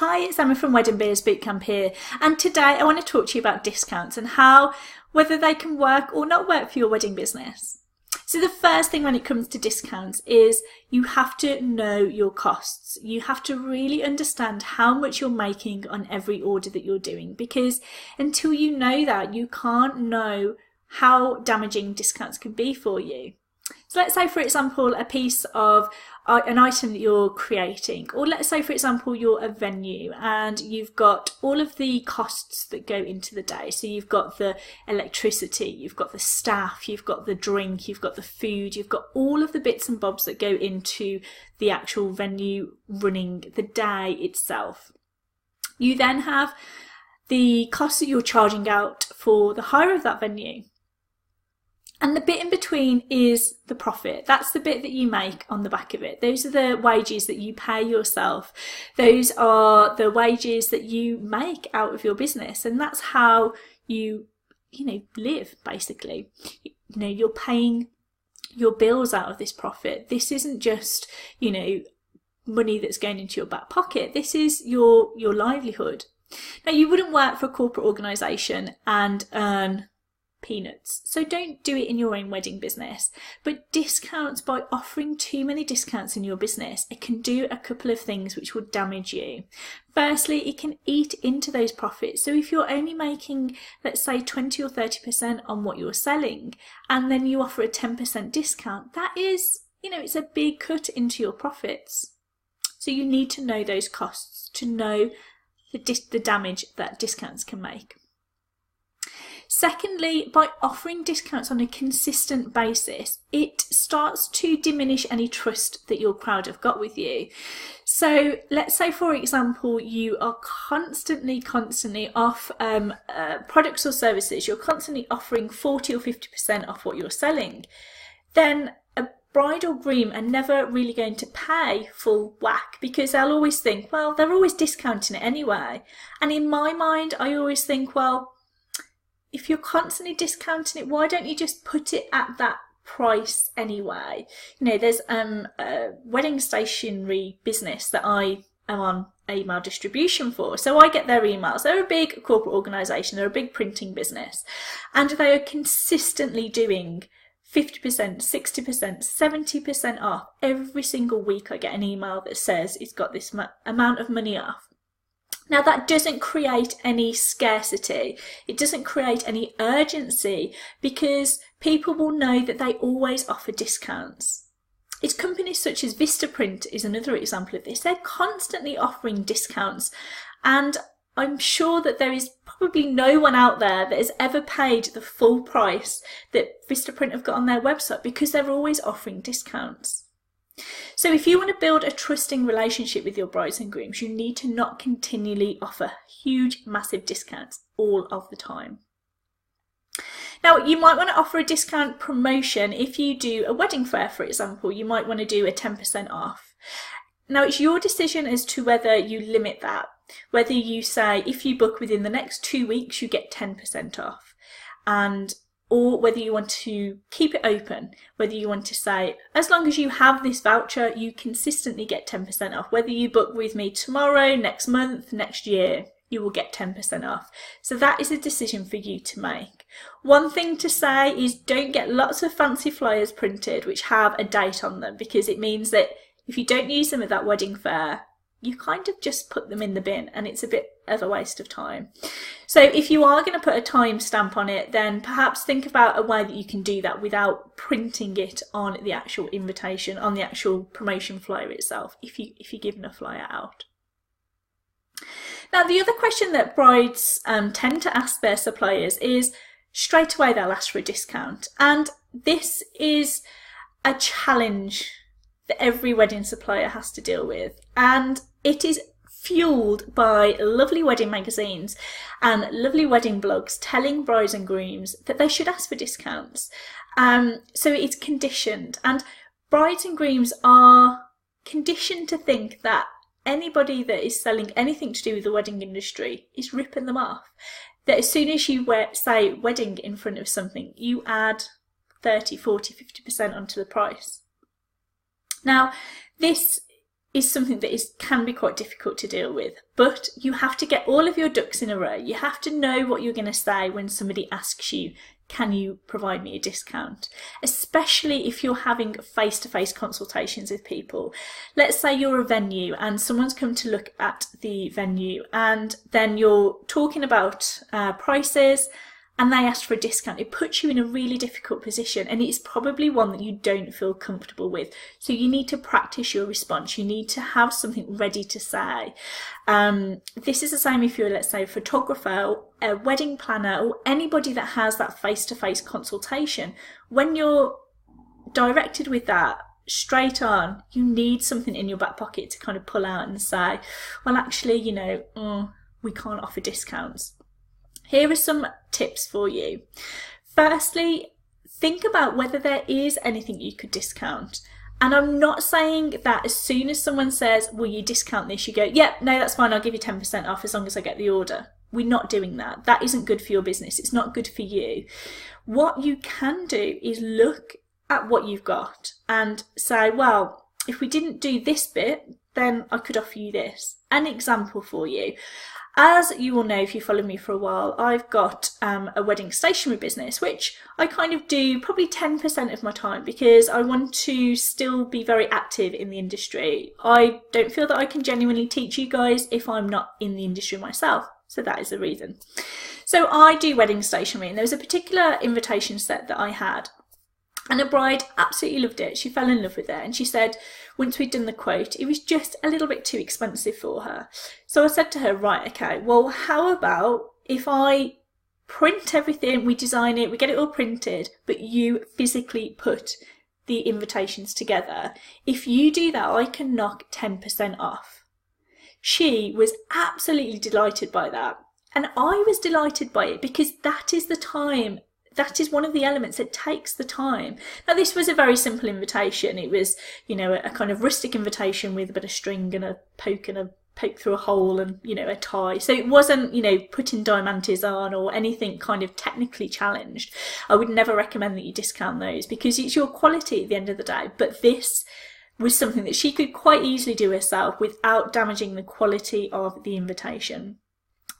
Hi, it's Emma from Wedding Beers Bootcamp here, and today I want to talk to you about discounts and how, whether they can work or not work for your wedding business. So the first thing when it comes to discounts is you have to know your costs. You have to really understand how much you're making on every order that you're doing, because until you know that, you can't know how damaging discounts can be for you. So let's say, for example, a piece of an item that you're creating, or let's say, for example, you're a venue and you've got all of the costs that go into the day. So you've got the electricity, you've got the staff, you've got the drink, you've got the food, you've got all of the bits and bobs that go into the actual venue running the day itself. You then have the costs that you're charging out for the hire of that venue. And the bit in between is the profit. That's the bit that you make on the back of it. Those are the wages that you pay yourself. Those are the wages that you make out of your business. And that's how you live, basically. You're paying your bills out of this profit. This isn't just, money that's going into your back pocket. This is your livelihood. Now, you wouldn't work for a corporate organisation and earn peanuts. So don't do it in your own wedding business. But discounts, by offering too many discounts in your business, it can do a couple of things which will damage you. Firstly, it can eat into those profits. So if you're only making, let's say, 20 or 30% on what you're selling, and then you offer a 10% discount, that is, it's a big cut into your profits. So you need to know those costs to know the damage that discounts can make. Secondly, by offering discounts on a consistent basis, it starts to diminish any trust that your crowd have got with you. So let's say, for example, you are constantly off products or services, you're constantly offering 40 or 50% off what you're selling. Then a bride or groom are never really going to pay full whack, because they'll always think, well, they're always discounting it anyway. And in my mind, I always think, well, if you're constantly discounting it, why don't you just put it at that price anyway? There's a wedding stationery business that I am on email distribution for. So I get their emails. They're a big corporate organisation. They're a big printing business. And they are consistently doing 50%, 60%, 70% off. Every single week I get an email that says it's got this amount of money off. Now, that doesn't create any scarcity. It doesn't create any urgency, because people will know that they always offer discounts. It's companies such as Vistaprint is another example of this. They're constantly offering discounts, and I'm sure that there is probably no one out there that has ever paid the full price that Vistaprint have got on their website, because they're always offering discounts. So if you want to build a trusting relationship with your brides and grooms, you need to not continually offer huge, massive discounts all of the time. Now, you might want to offer a discount promotion if you do a wedding fair, for example. You might want to do a 10% off. Now, it's your decision as to whether you limit that, whether you say if you book within the next 2 weeks, you get 10% off, or whether you want to keep it open, whether you want to say, as long as you have this voucher, you consistently get 10% off. Whether you book with me tomorrow, next month, next year, you will get 10% off. So that is a decision for you to make. One thing to say is, don't get lots of fancy flyers printed which have a date on them, because it means that if you don't use them at that wedding fair, you kind of just put them in the bin, and it's a bit of a waste of time. So if you are going to put a time stamp on it, then perhaps think about a way that you can do that without printing it on the actual invitation, on the actual promotion flyer itself, if you're giving a flyer out. Now, the other question that brides tend to ask their suppliers is, straight away they'll ask for a discount. And this is a challenge that every wedding supplier has to deal with. And it is fueled by lovely wedding magazines and lovely wedding blogs telling brides and grooms that they should ask for discounts. So it's conditioned, and brides and grooms are conditioned to think that anybody that is selling anything to do with the wedding industry is ripping them off. That as soon as you say wedding in front of something, you add 30, 40, 50% onto the price. Now, this is something that can be quite difficult to deal with, but you have to get all of your ducks in a row. You have to know what you're going to say when somebody asks you, can you provide me a discount? Especially if you're having face-to-face consultations with people. Let's say you're a venue and someone's come to look at the venue, and then you're talking about prices, and they ask for a discount. It puts you in a really difficult position, and it's probably one that you don't feel comfortable with. So you need to practice your response. You need to have something ready to say. This is the same if you're, let's say, a photographer, a wedding planner, or anybody that has that face-to-face consultation. When you're directed with that straight on, you need something in your back pocket to kind of pull out and say, well, actually, you know, we can't offer discounts. Here are some tips for you. Firstly, think about whether there is anything you could discount. And I'm not saying that as soon as someone says, will you discount this, you go, yep, no, that's fine, I'll give you 10% off as long as I get the order. We're not doing that. That isn't good for your business. It's not good for you. What you can do is look at what you've got and say, well, if we didn't do this bit, then I could offer you this. An example for you. As you will know if you follow me for a while, I've got a wedding stationery business, which I kind of do probably 10% of my time because I want to still be very active in the industry. I don't feel that I can genuinely teach you guys if I'm not in the industry myself. So that is the reason. So I do wedding stationery, and there was a particular invitation set that I had. And a bride absolutely loved it. She fell in love with it. And she said, once we'd done the quote, it was just a little bit too expensive for her. So I said to her, right, okay, well, how about if I print everything, we design it, we get it all printed, but you physically put the invitations together. If you do that, I can knock 10% off. She was absolutely delighted by that. And I was delighted by it because that is the time. That is one of the elements that takes the time. Now, this was a very simple invitation. It was, you know, a kind of rustic invitation with a bit of string and a poke through a hole and, you know, a tie. So it wasn't, you know, putting diamantes on or anything kind of technically challenged. I would never recommend that you discount those because it's your quality at the end of the day. But this was something that she could quite easily do herself without damaging the quality of the invitation.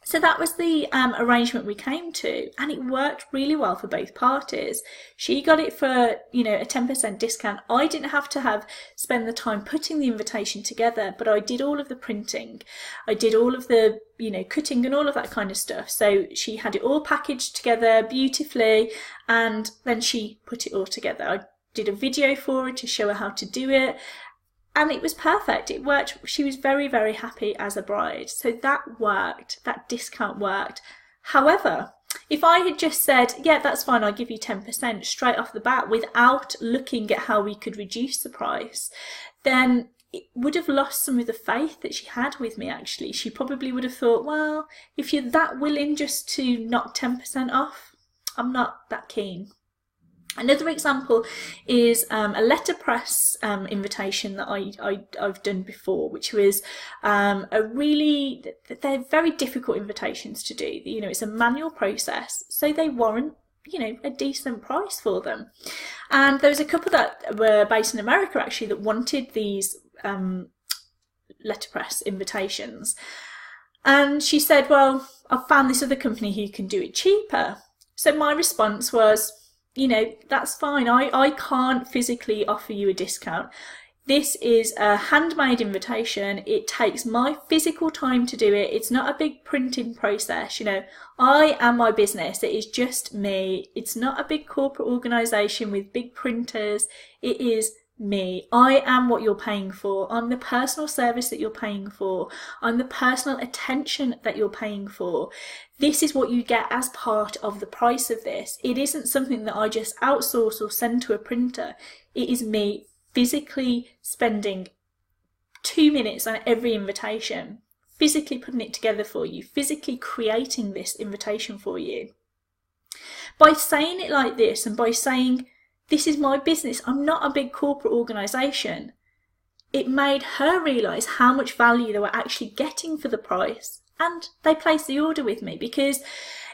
So that was the arrangement we came to, and it worked really well for both parties. She got it for, you know, a 10% discount. I didn't have to spend the time putting the invitation together, but I did all of the printing. I did all of the, you know, cutting and all of that kind of stuff. So she had it all packaged together beautifully, and then she put it all together. I did a video for her to show her how to do it. And it was perfect. It worked. She was very, very happy as a bride. So that worked. That discount worked. However, if I had just said, yeah, that's fine, I'll give you 10% straight off the bat without looking at how we could reduce the price, then it would have lost some of the faith that she had with me, actually. She probably would have thought, well, if you're that willing just to knock 10% off, I'm not that keen. Another example is a letterpress invitation that I've done before, which was they're very difficult invitations to do. You know, it's a manual process, so they warrant, you know, a decent price for them. And there was a couple that were based in America actually that wanted these letterpress invitations. And she said, well, I've found this other company who can do it cheaper. So my response was, you know, that's fine. I can't physically offer you a discount. This is a handmade invitation. It takes my physical time to do it. It's not a big printing process. You know, I am my business. It is just me. It's not a big corporate organisation with big printers. It is me. I am what you're paying for. I'm the personal service that you're paying for. I'm the personal attention that you're paying for. This is what you get as part of the price of this. It isn't something that I just outsource or send to a printer. It is me physically spending 2 minutes on every invitation, physically putting it together for you, physically creating this invitation for you. By saying it like this and by saying, this is my business, I'm not a big corporate organisation, it made her realise how much value they were actually getting for the price, and they placed the order with me because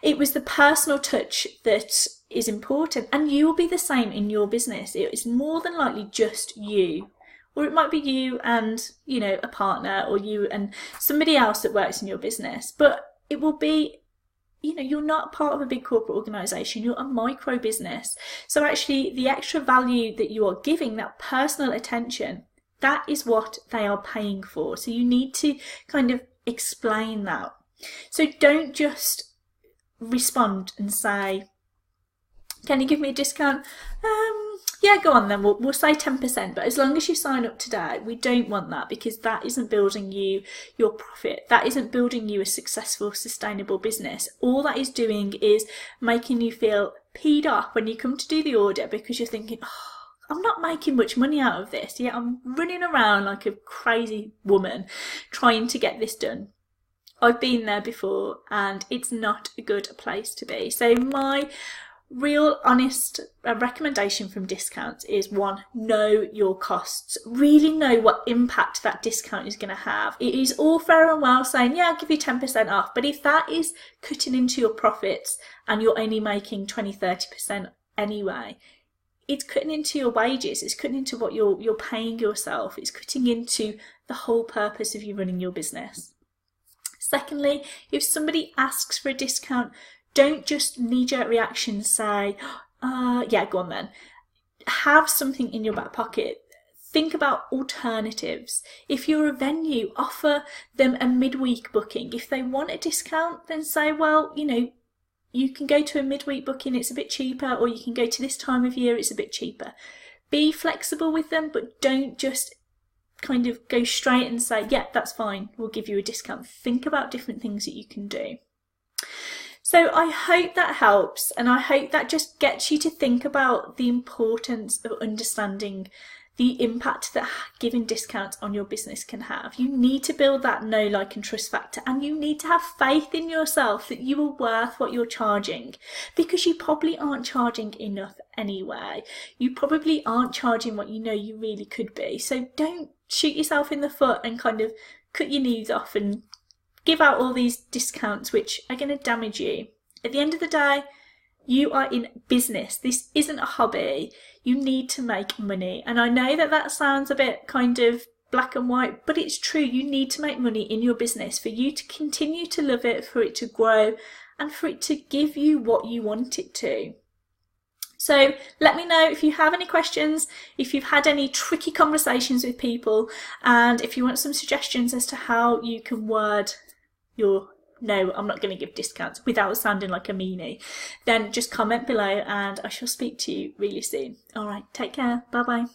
it was the personal touch that is important. And you will be the same in your business. It is more than likely just you. Or it might be you and, you know, a partner, or you and somebody else that works in your business. But it will be, you know, you're not part of a big corporate organisation, you're a micro business. So actually the extra value that you are giving, that personal attention, that is what they are paying for. So you need to kind of explain that. So don't just respond and say, can you give me a discount? Yeah, go on then, we'll say 10%, but as long as you sign up today. We don't want that, because that isn't building you your profit. That isn't building you a successful, sustainable business. All that is doing is making you feel peed off when you come to do the order, because you're thinking, oh, I'm not making much money out of this. Yeah, I'm running around like a crazy woman trying to get this done. I've been there before, and it's not a good place to be. So my real honest recommendation from discounts is, one, know your costs. Really know what impact that discount is going to have. It is all fair and well saying, yeah, I'll give you 10% off, but if that is cutting into your profits and you're only making 20-30% anyway, it's cutting into your wages, it's cutting into what you're paying yourself, it's cutting into the whole purpose of you running your business. Secondly, if somebody asks for a discount, don't just knee-jerk reaction say, yeah, go on then. Have something in your back pocket. Think about alternatives. If you're a venue, offer them a midweek booking. If they want a discount, then say, well, you know, you can go to a midweek booking, it's a bit cheaper, or you can go to this time of year, it's a bit cheaper. Be flexible with them, but don't just kind of go straight and say, yeah, that's fine, we'll give you a discount. Think about different things that you can do. So I hope that helps, and I hope that just gets you to think about the importance of understanding the impact that giving discounts on your business can have. You need to build that know, like and trust factor, and you need to have faith in yourself that you are worth what you're charging, because you probably aren't charging enough anyway. You probably aren't charging what you know you really could be. So don't shoot yourself in the foot and kind of cut your knees off and give out all these discounts which are going to damage you. At the end of the day, you are in business. This isn't a hobby. You need to make money. And I know that that sounds a bit kind of black and white, but it's true. You need to make money in your business for you to continue to love it, for it to grow, and for it to give you what you want it to. So let me know if you have any questions, if you've had any tricky conversations with people, and if you want some suggestions as to how you can word your no, I'm not going to give discounts without sounding like a meanie, then just comment below and I shall speak to you really soon. All right, take care. Bye bye.